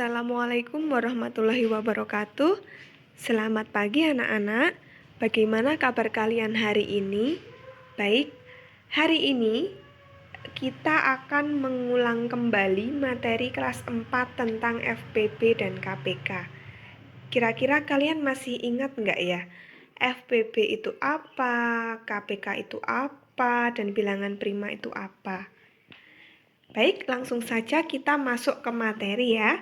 Assalamualaikum warahmatullahi wabarakatuh. Selamat pagi anak-anak. Bagaimana kabar kalian hari ini? Baik, hari ini kita akan mengulang kembali materi kelas 4 tentang FPB dan KPK. Kira-kira kalian masih ingat nggak ya? FPB itu apa? KPK itu apa? Dan bilangan prima itu apa? Baik, langsung saja kita masuk ke materi ya.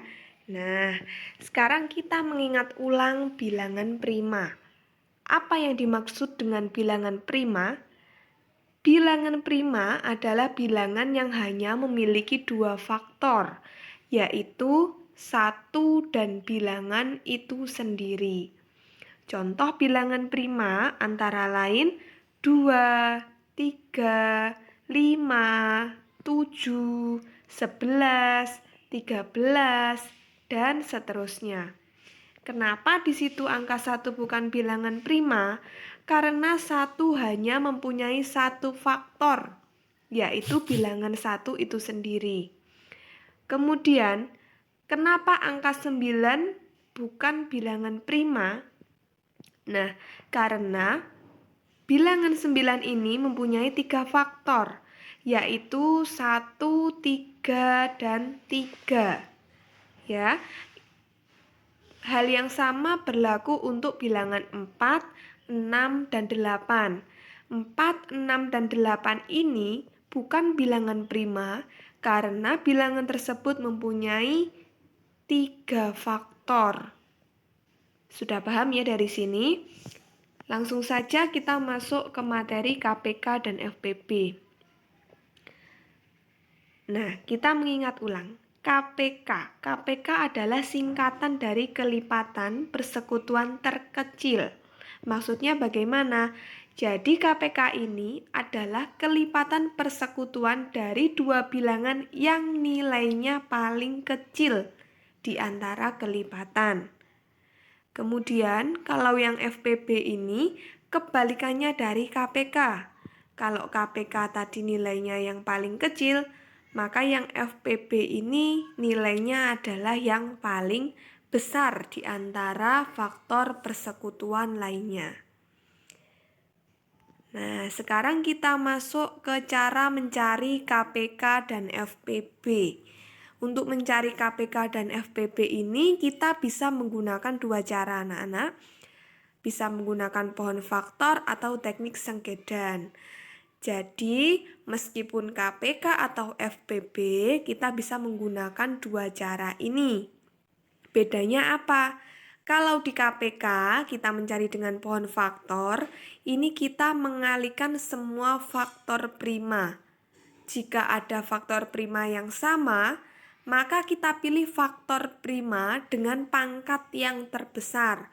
Nah, sekarang kita mengingat ulang bilangan prima. Apa yang dimaksud dengan bilangan prima? Bilangan prima adalah bilangan yang hanya memiliki dua faktor, yaitu satu dan bilangan itu sendiri. Contoh bilangan prima antara lain 2, 3, 5, 7, 11, 13, dan seterusnya. Kenapa di situ angka 1 bukan bilangan prima? Karena 1 hanya mempunyai satu faktor, yaitu bilangan 1 itu sendiri. Kemudian, kenapa angka 9 bukan bilangan prima? Nah, karena bilangan 9 ini mempunyai 3 faktor, yaitu 1, 3, dan 3. Ya. Hal yang sama berlaku untuk bilangan 4, 6, dan 8. 4, 6, dan 8 ini bukan bilangan prima karena bilangan tersebut mempunyai 3 faktor. Sudah paham ya dari sini? Langsung saja kita masuk ke materi KPK dan FPB. Nah, kita mengingat ulang. KPK. KPK adalah singkatan dari kelipatan persekutuan terkecil. Maksudnya bagaimana? Jadi KPK ini adalah kelipatan persekutuan dari dua bilangan yang nilainya paling kecil di antara kelipatan. Kemudian kalau yang FPB ini kebalikannya dari KPK. Kalau KPK tadi nilainya yang paling kecil, maka yang FPB ini nilainya adalah yang paling besar di antara faktor persekutuan lainnya. Nah, sekarang kita masuk ke cara mencari KPK dan FPB. Untuk mencari KPK dan FPB ini kita bisa menggunakan dua cara anak-anak. Bisa menggunakan pohon faktor atau teknik sengkedan. Jadi, meskipun KPK atau FPB, kita bisa menggunakan dua cara ini. Bedanya apa? Kalau di KPK, kita mencari dengan pohon faktor, ini kita mengalihkan semua faktor prima. Jika ada faktor prima yang sama, maka kita pilih faktor prima dengan pangkat yang terbesar.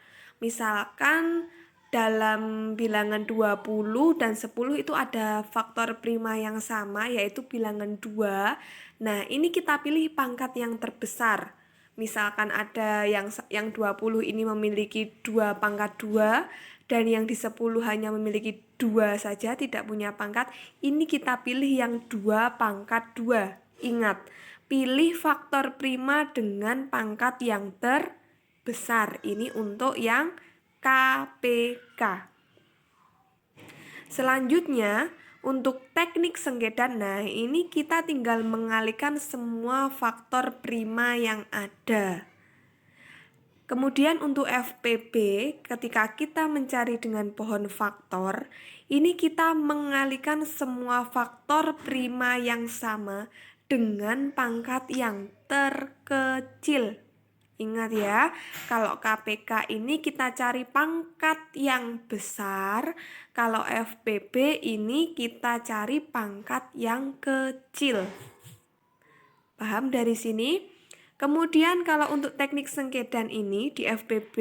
Misalkan dalam bilangan 20 dan 10 itu ada faktor prima yang sama, yaitu bilangan 2. Nah, ini kita pilih pangkat yang terbesar. Misalkan ada yang 20 ini memiliki 2 pangkat 2 dan yang di 10 hanya memiliki 2 saja, tidak punya pangkat. Ini kita pilih yang 2 pangkat 2. Ingat, pilih faktor prima dengan pangkat yang terbesar. Ini untuk yang KPK. Selanjutnya, untuk teknik sengkedan, nah ini kita tinggal mengalihkan semua faktor prima yang ada. Kemudian untuk FPB, ketika kita mencari dengan pohon faktor, ini kita mengalihkan semua faktor prima yang sama dengan pangkat yang terkecil. Ingat ya, kalau KPK ini kita cari pangkat yang besar, kalau FPB ini kita cari pangkat yang kecil. Paham dari sini? Kemudian kalau untuk teknik sengkedan ini di FPB,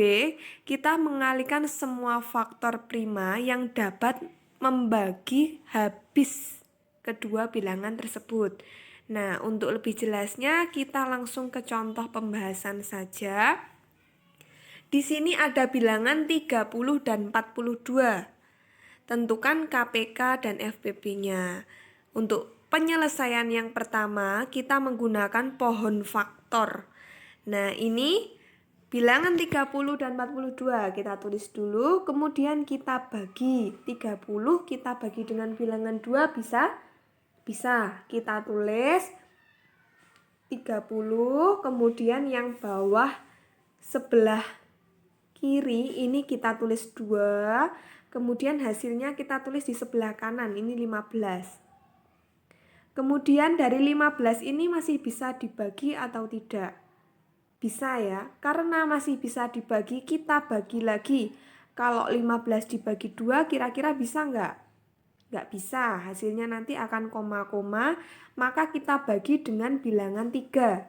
kita mengalihkan semua faktor prima yang dapat membagi habis kedua bilangan tersebut. Nah, untuk lebih jelasnya kita langsung ke contoh pembahasan saja. Di sini ada bilangan 30 dan 42. Tentukan KPK dan FPB-nya. Untuk penyelesaian yang pertama, kita menggunakan pohon faktor. Nah, ini bilangan 30 dan 42 kita tulis dulu, kemudian kita bagi. 30 kita bagi dengan bilangan 2 bisa? Bisa. Kita tulis 30, kemudian yang bawah sebelah kiri ini kita tulis 2, kemudian hasilnya kita tulis di sebelah kanan, ini 15. Kemudian dari 15 ini masih bisa dibagi atau tidak? Bisa ya, karena masih bisa dibagi, kita bagi lagi. Kalau 15 dibagi 2 kira-kira bisa nggak? Nggak bisa, hasilnya nanti akan koma-koma, maka kita bagi dengan bilangan 3.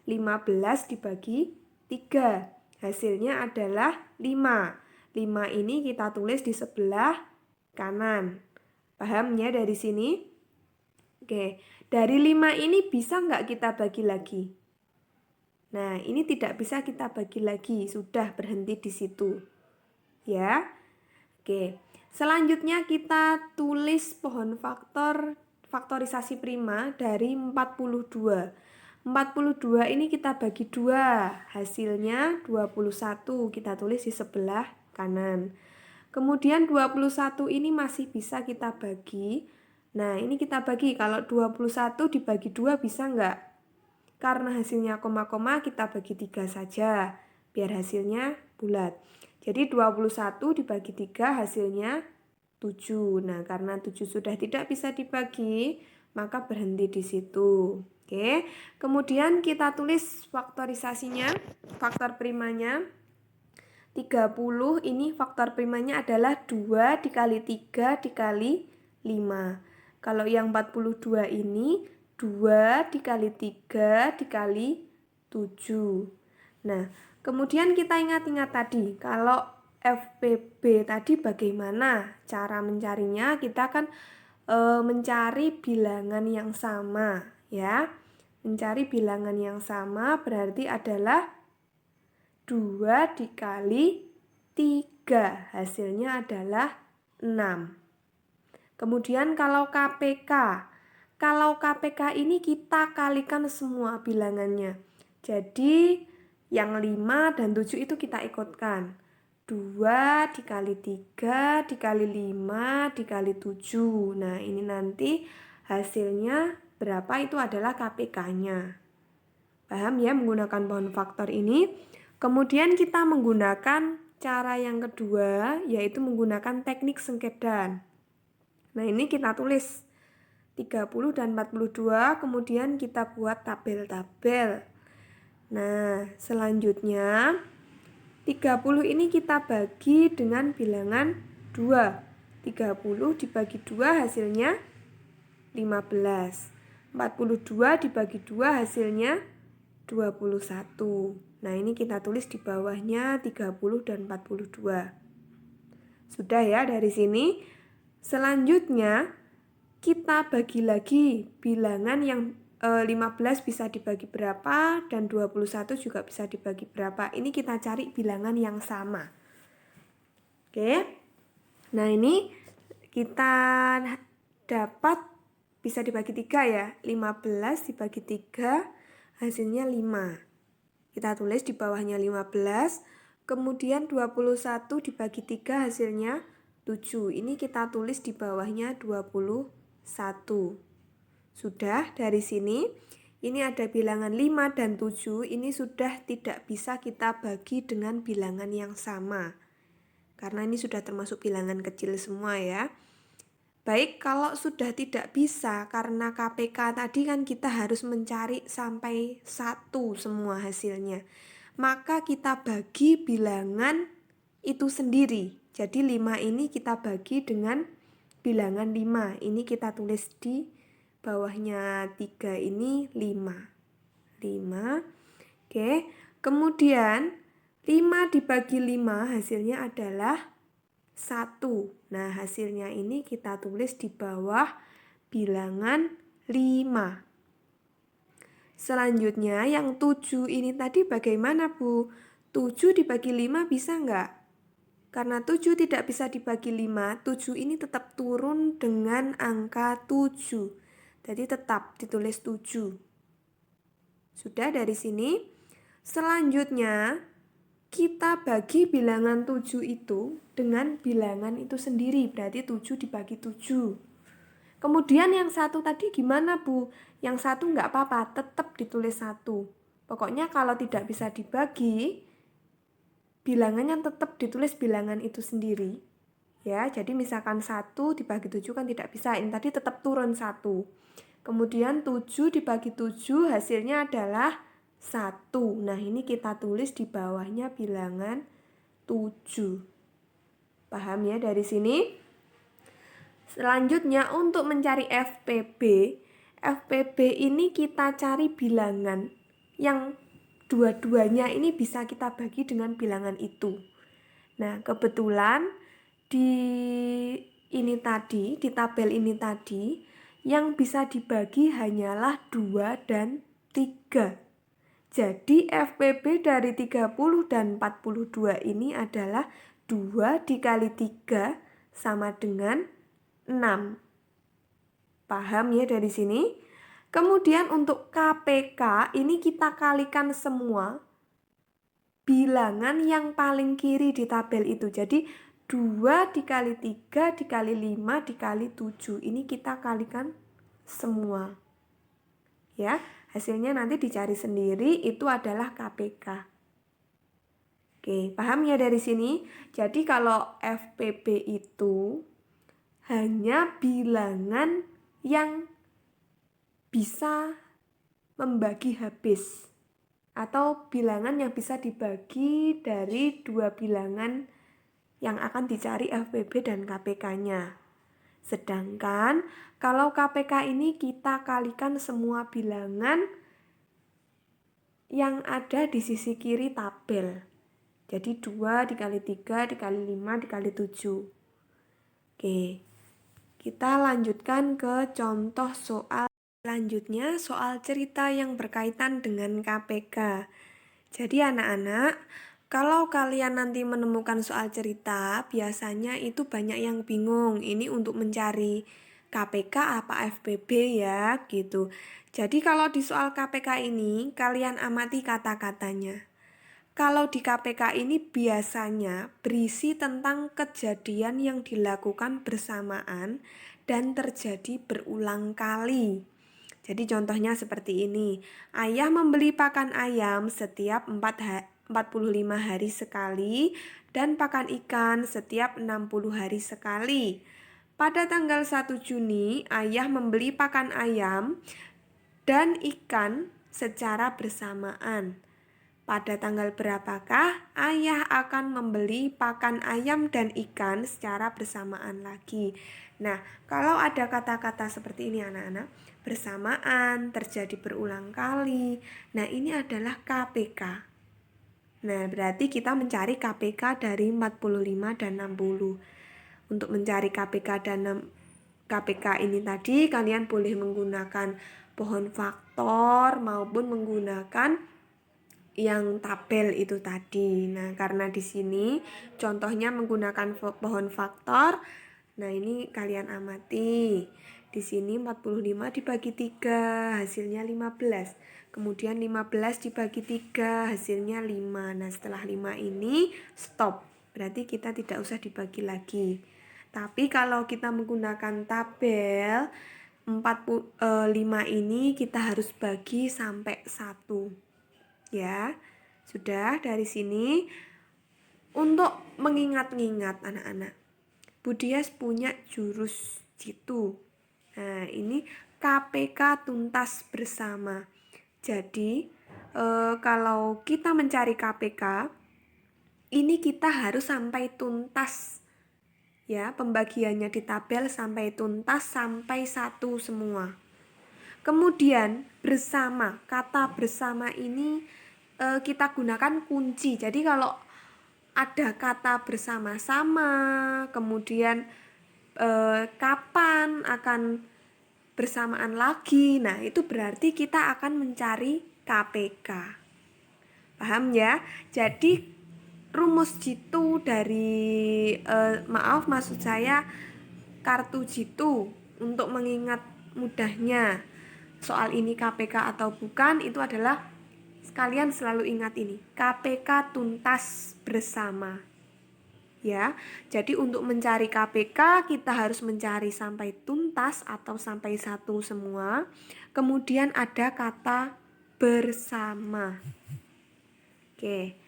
15 dibagi 3, hasilnya adalah 5. 5 ini kita tulis di sebelah kanan. Paham ya dari sini? Oke, dari 5 ini bisa nggak kita bagi lagi? Nah, ini tidak bisa kita bagi lagi, sudah berhenti di situ. Ya. Oke. Selanjutnya kita tulis pohon faktorisasi prima dari 42. 42 ini kita bagi 2, hasilnya 21, kita tulis di sebelah kanan. Kemudian 21 ini masih bisa kita bagi. Nah, ini kita bagi, kalau 21 dibagi 2 bisa nggak? Karena hasilnya koma-koma kita bagi 3 saja, biar hasilnya bulat. Jadi 21 dibagi 3 hasilnya 7. Nah, karena 7 sudah tidak bisa dibagi, maka berhenti di situ. Oke, kemudian kita tulis faktorisasinya, faktor primanya. 30 ini faktor primanya adalah 2 dikali 3 dikali 5. Kalau yang 42 ini 2 dikali 3 dikali 7. Nah, kemudian kita ingat-ingat tadi, kalau FPB tadi bagaimana cara mencarinya? Kita kan mencari bilangan yang sama, ya. Mencari bilangan yang sama berarti adalah 2 dikali 3, hasilnya adalah 6. Kemudian kalau KPK ini kita kalikan semua bilangannya. Jadi yang 5 dan 7 itu kita ikutkan. 2 dikali 3 dikali 5 dikali 7. Nah, ini nanti hasilnya berapa itu adalah KPK-nya. Paham ya menggunakan pohon faktor ini? Kemudian kita menggunakan cara yang kedua, yaitu menggunakan teknik sengketan. Nah, ini kita tulis 30 dan 42, kemudian kita buat tabel-tabel. Nah, selanjutnya 30 ini kita bagi dengan bilangan 2. 30 dibagi 2 hasilnya 15. 42 dibagi 2 hasilnya 21. Nah, ini kita tulis di bawahnya 30 dan 42. Sudah ya dari sini. Selanjutnya kita bagi lagi bilangan yang 15 bisa dibagi berapa dan 21 juga bisa dibagi berapa. Ini kita cari bilangan yang sama. Oke. Nah, ini kita dapat bisa dibagi 3 ya. 15 dibagi 3 hasilnya 5. Kita tulis di bawahnya 15. Kemudian 21 dibagi 3 hasilnya 7. Ini kita tulis di bawahnya 21. Sudah dari sini. Ini ada bilangan 5 dan 7. Ini sudah tidak bisa kita bagi dengan bilangan yang sama. Karena ini sudah termasuk bilangan kecil semua ya. Baik, kalau sudah tidak bisa karena KPK tadi kan kita harus mencari sampai 1 semua hasilnya. Maka kita bagi bilangan itu sendiri. Jadi 5 ini kita bagi dengan bilangan 5. Ini kita tulis di bawahnya 3 ini 5. 5. Oke, kemudian 5 dibagi 5 hasilnya adalah 1. Nah, hasilnya ini kita tulis di bawah bilangan 5. Selanjutnya yang 7 ini tadi bagaimana, Bu? 7 dibagi 5 bisa nggak? Karena 7 tidak bisa dibagi 5, 7 ini tetap turun dengan angka 7. Jadi tetap ditulis 7. Sudah dari sini. Selanjutnya, kita bagi bilangan 7 itu dengan bilangan itu sendiri, berarti 7 dibagi 7. Kemudian yang satu tadi gimana, Bu? Yang satu nggak apa-apa, tetap ditulis 1. Pokoknya kalau tidak bisa dibagi, bilangannya tetap ditulis bilangan itu sendiri. Ya, jadi misalkan 1 dibagi 7 kan tidak bisa, ini tadi tetap turun 1. Kemudian 7 dibagi 7 hasilnya adalah 1. Nah, ini kita tulis di bawahnya bilangan 7. Paham ya dari sini? Selanjutnya untuk mencari FPB, FPB ini kita cari bilangan yang dua-duanya ini bisa kita bagi dengan bilangan itu. Nah, kebetulan di tabel ini tadi, yang bisa dibagi hanyalah 2 dan 3. Jadi FPB dari 30 dan 42 ini adalah 2 dikali 3 sama dengan 6. Paham ya dari sini? Kemudian untuk KPK ini kita kalikan semua bilangan yang paling kiri di tabel itu. Jadi 2 dikali 3 dikali 5 dikali 7. Ini kita kalikan semua. Ya, hasilnya nanti dicari sendiri, itu adalah KPK. Oke, paham ya dari sini? Jadi kalau FPB itu hanya bilangan yang bisa membagi habis atau bilangan yang bisa dibagi dari dua bilangan yang akan dicari FPB dan KPK-nya. Sedangkan kalau KPK ini kita kalikan semua bilangan yang ada di sisi kiri tabel. Jadi 2 dikali 3 dikali 5 dikali 7. Oke, kita lanjutkan ke contoh soal selanjutnya, soal cerita yang berkaitan dengan KPK. Jadi anak-anak, kalau kalian nanti menemukan soal cerita, biasanya itu banyak yang bingung. Ini untuk mencari KPK apa FPB ya, gitu. Jadi kalau di soal KPK ini, kalian amati kata-katanya. Kalau di KPK ini biasanya berisi tentang kejadian yang dilakukan bersamaan dan terjadi berulang kali. Jadi contohnya seperti ini. Ayah membeli pakan ayam setiap 45 hari sekali dan pakan ikan setiap 60 hari sekali. Pada tanggal 1 Juni, ayah membeli pakan ayam dan ikan secara bersamaan. Pada tanggal berapakah ayah akan membeli pakan ayam dan ikan secara bersamaan lagi? Nah, kalau ada kata-kata seperti ini anak-anak, bersamaan, terjadi berulang kali. Nah, ini adalah KPK. Nah, berarti kita mencari KPK dari 45 dan 60. Untuk mencari KPK dan KPK ini tadi, kalian boleh menggunakan pohon faktor maupun menggunakan yang tabel itu tadi. Nah, karena di sini contohnya menggunakan pohon faktor. Nah, ini kalian amati. Di sini 45 dibagi 3, hasilnya 15. Kemudian 15 dibagi 3, hasilnya 5. Nah, setelah 5 ini stop. Berarti kita tidak usah dibagi lagi. Tapi kalau kita menggunakan tabel 45 ini kita harus bagi sampai 1. Ya, sudah dari sini. Untuk mengingat-ingat anak-anak, Bu Dias punya jurus jitu. Nah, ini KPK tuntas bersama. Jadi, kalau kita mencari KPK, ini kita harus sampai tuntas. Ya, pembagiannya di tabel sampai tuntas, sampai 1 semua. Kemudian bersama, kata bersama ini kita gunakan kunci. Jadi kalau ada kata bersama-sama, kemudian kapan akan bersamaan lagi, nah itu berarti kita akan mencari KPK. Paham ya? Jadi rumus jitu dari maksud saya kartu jitu untuk mengingat mudahnya soal ini KPK atau bukan, itu adalah Kalian selalu ingat ini, KPK tuntas bersama. Ya, jadi untuk mencari KPK kita harus mencari sampai tuntas atau sampai satu semua. Kemudian ada kata bersama. Oke,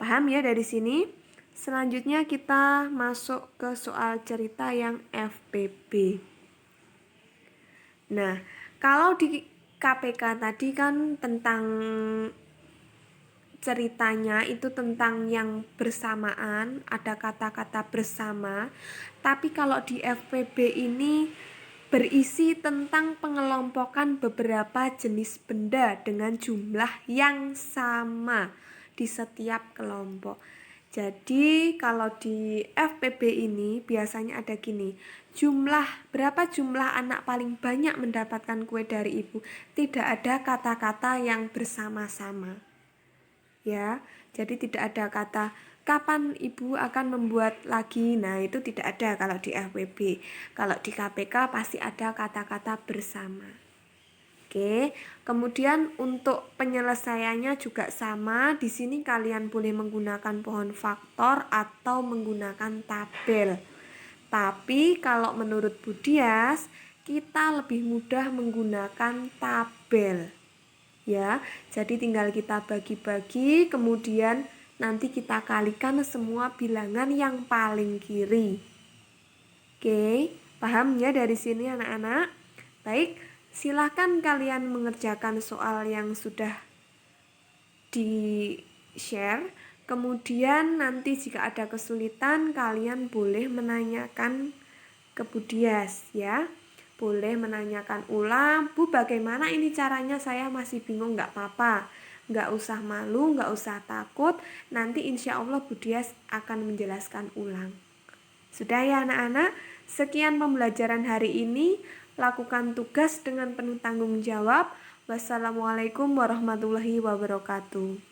paham ya dari sini? Selanjutnya kita masuk ke soal cerita yang FPB. Nah, kalau di KPK tadi kan tentang ceritanya itu tentang yang bersamaan, ada kata-kata bersama. Tapi kalau di FPB ini berisi tentang pengelompokan beberapa jenis benda dengan jumlah yang sama di setiap kelompok. Jadi kalau di FPB ini biasanya ada gini, berapa jumlah anak paling banyak mendapatkan kue dari ibu. Tidak ada kata-kata yang bersama-sama. Ya, jadi tidak ada kata kapan ibu akan membuat lagi. Nah, itu tidak ada kalau di FPB. Kalau di KPK pasti ada kata-kata bersama. Oke, kemudian untuk penyelesaiannya juga sama. Di sini kalian boleh menggunakan pohon faktor atau menggunakan tabel. Tapi kalau menurut Bu Dias, kita lebih mudah menggunakan tabel. Ya, jadi tinggal kita bagi-bagi, kemudian nanti kita kalikan semua bilangan yang paling kiri. Oke, paham ya dari sini anak-anak? Baik, silakan kalian mengerjakan soal yang sudah di-share. Kemudian nanti jika ada kesulitan kalian boleh menanyakan ke Bu Dias ya. Boleh menanyakan ulang, Bu bagaimana ini caranya, saya masih bingung. Nggak apa-apa, nggak usah malu, nggak usah takut, nanti insya Allah Bu Dias akan menjelaskan ulang. Sudah ya anak-anak, sekian pembelajaran hari ini, lakukan tugas dengan penuh tanggung jawab. Wassalamualaikum warahmatullahi wabarakatuh.